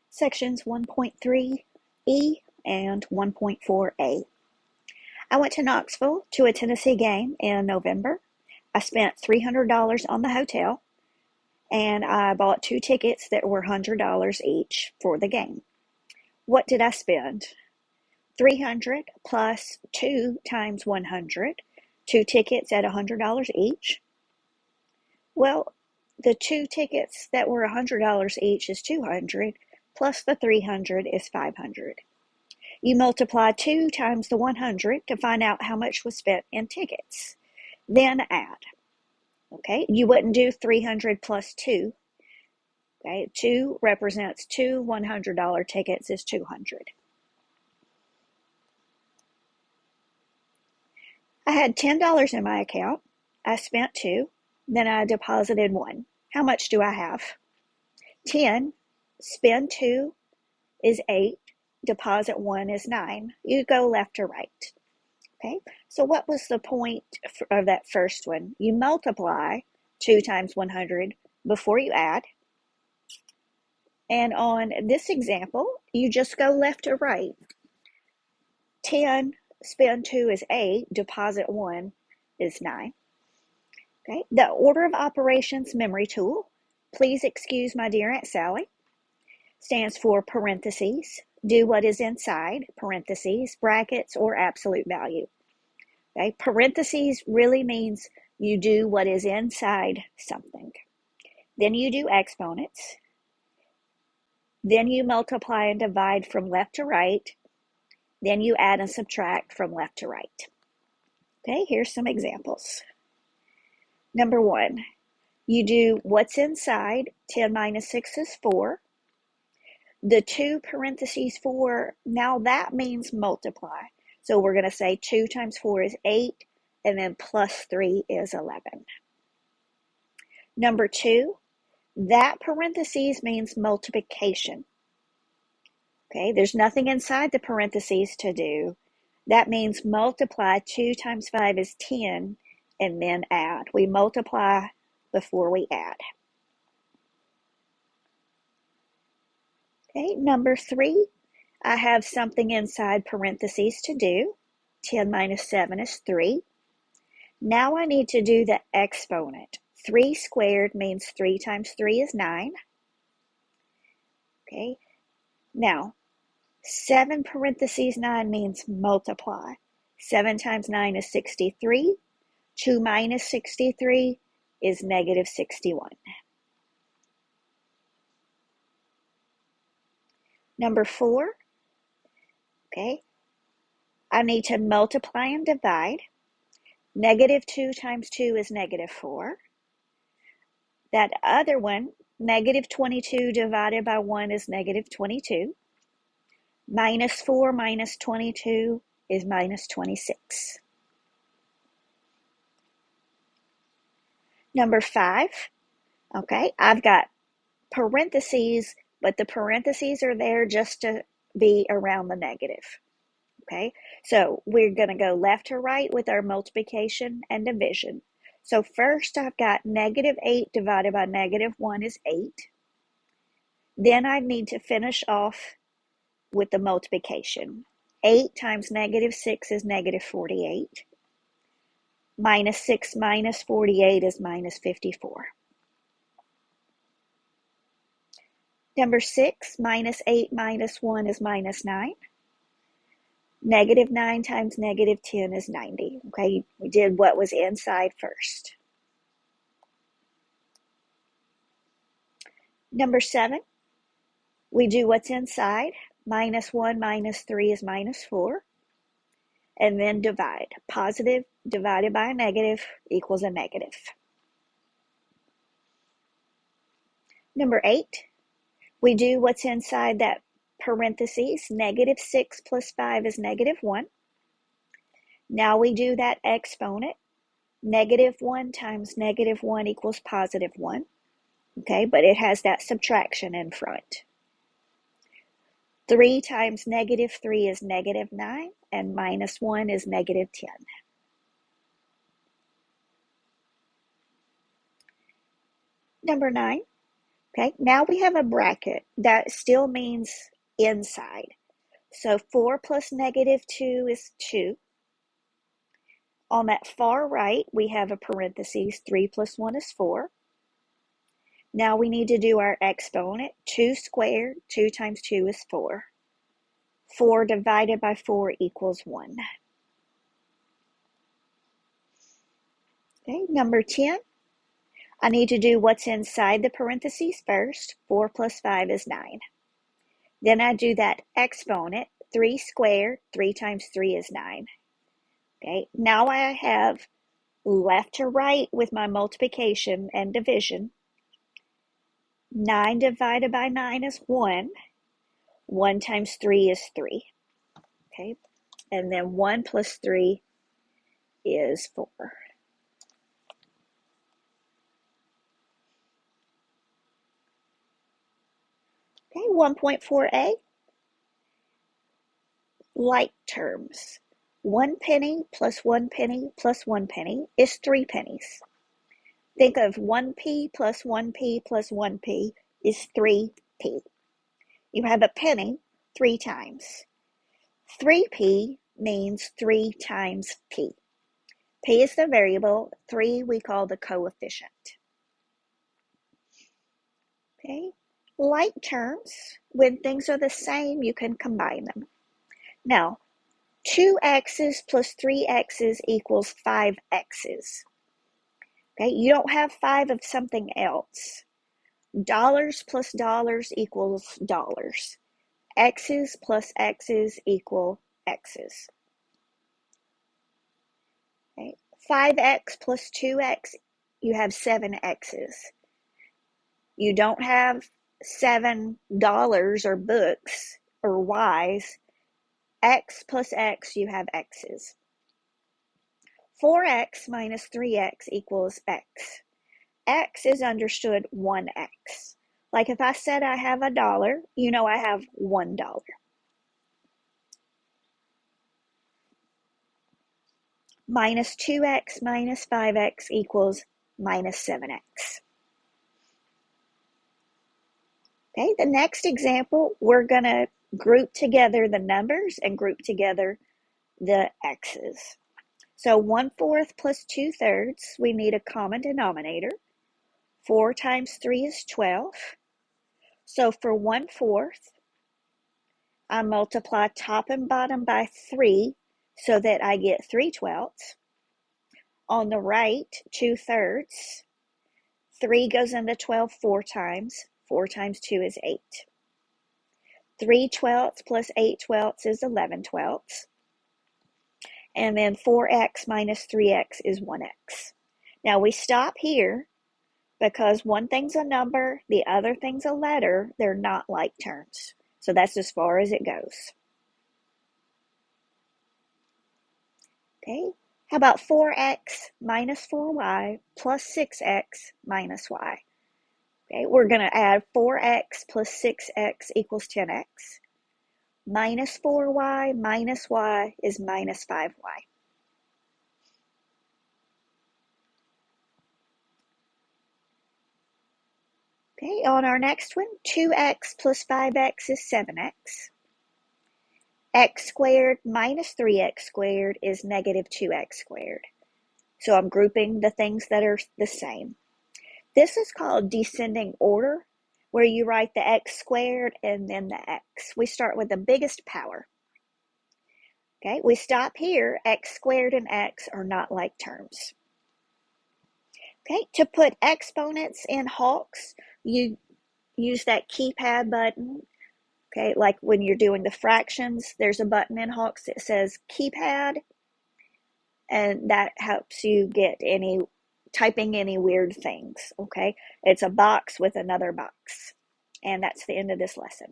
Sections 1.3E and 1.4A. I went to Knoxville to a Tennessee game in November. I spent $300 on the hotel, and I bought 2 tickets that were $100 each for the game. What did I spend? 300 plus 2 times 100, 2 tickets at $100 each. Well, the 2 tickets that were $100 each is 200, plus the 300 is 500. You multiply 2 times the 100 to find out how much was spent in tickets. Then add. Okay, you wouldn't do 300 plus 2. Okay, 2 represents 2 $100 tickets is 200. I had $10 in my account. I spent 2. Then I deposited 1. How much do I have? 10. Spend 2 is 8. Deposit 1 is 9. You go left to right. Okay, so what was the point of that first one? You multiply 2 times 100 before you add. And on this example, you just go left to right. 10, spend 2 is 8, deposit 1 is 9. Okay, the order of operations memory tool, please excuse my dear Aunt Sally, stands for parentheses, do what is inside, parentheses, brackets, or absolute value. Okay, parentheses really means you do what is inside something. Then you do exponents. Then you multiply and divide from left to right. Then you add and subtract from left to right. Okay, here's some examples. Number 1, you do what's inside. 10 minus 6 is 4. The 2 parentheses 4, now that means multiply. So we're going to say 2 times 4 is 8, and then plus 3 is 11. Number 2, that parentheses means multiplication. Okay, there's nothing inside the parentheses to do. That means multiply. 2 times 5 is 10, and then add. We multiply before we add. Okay, number 3, I have something inside parentheses to do. 10 minus 7 is 3. Now I need to do the exponent. 3 squared means 3 times 3 is 9. Okay, now 7 parentheses 9 means multiply. 7 times 9 is 63. 2 minus 63 is negative 61. Number 4, okay, I need to multiply and divide. Negative 2 times 2 is negative 4. That other one, negative 22 divided by 1 is negative 22. Minus 4 minus 22 is minus 26. Number 5, okay, I've got parentheses, but the parentheses are there just to be around the negative. Okay, so we're going to go left to right with our multiplication and division. So first I've got negative 8 divided by negative 1 is 8. Then I need to finish off with the multiplication. 8 times negative 6 is negative 48. Minus 6 minus 48 is minus 54. Number 6, minus 8 minus 1 is minus 9. Negative 9 times negative 10 is 90. Okay, we did what was inside first. Number 7, we do what's inside. Minus 1 minus 3 is minus 4. And then divide. Positive divided by a negative equals a negative. Number 8, we do what's inside that parentheses. Negative 6 plus 5 is negative 1. Now we do that exponent. Negative 1 times negative 1 equals positive 1. Okay, but it has that subtraction in front. 3 times negative 3 is negative 9, and minus 1 is negative 10. Number 9, Okay, now we have a bracket. That still means inside. So 4 plus negative 2 is 2. On that far right, we have a parentheses. 3 plus 1 is 4. Now we need to do our exponent. 2 squared, 2 times 2 is 4. 4 divided by 4 equals 1. Okay, number 10. I need to do what's inside the parentheses first. 4 plus 5 is 9. Then I do that exponent. 3 squared, 3 times 3 is 9. Okay, now I have left to right with my multiplication and division. 9 divided by 9 is 1. 1 times 3 is 3. Okay, and then 1 plus 3 is 4. Okay, 1.4a, like terms. 1 penny plus 1 penny plus 1 penny is 3 pennies. Think of 1p plus 1p plus 1p is 3p. You have a penny 3 times. 3p means 3 times p. P is the variable, 3 we call the coefficient. Okay, like terms, when things are the same, you can combine them. Now, 2x's plus 3x's equals 5x's. Okay, you don't have 5 of something else. Dollars plus dollars equals dollars. X's plus x's equal x's. Okay, 5x plus 2x, you have 7x's. You don't have $7 or books or y's. X plus x, you have x's. 4x minus 3x equals x. X is understood 1x. Like if I said I have $1, you know I have $1. Minus 2x minus 5x equals minus 7x. Okay, the next example, we're going to group together the numbers and group together the x's. So 1/4 plus 2/3, we need a common denominator. 4 times 3 is 12. So for 1/4, I multiply top and bottom by 3 so that I get 3/12. On the right, 2/3. 3 goes into 12 4 times. 4 times 2 is 8. 3/12 plus 8/12 is 11/12. And then 4x minus 3x is 1x. Now we stop here because one thing's a number, the other thing's a letter. They're not like terms. So that's as far as it goes. Okay, how about 4x minus 4y plus 6x minus y? Okay, we're going to add 4x plus 6x equals 10x. Minus 4y minus y is minus 5y. Okay, on our next one, 2x plus 5x is 7x. X squared minus 3x squared is negative 2x squared. So I'm grouping the things that are the same. This is called descending order, where you write the x squared and then the x. We start with the biggest power. Okay, we stop here. X squared and x are not like terms. Okay, to put exponents in HALKS, you use that keypad button. Okay, like when you're doing the fractions, there's a button in HALKS that says keypad, and that helps you get typing any weird things. Okay, it's a box with another box. And that's the end of this lesson.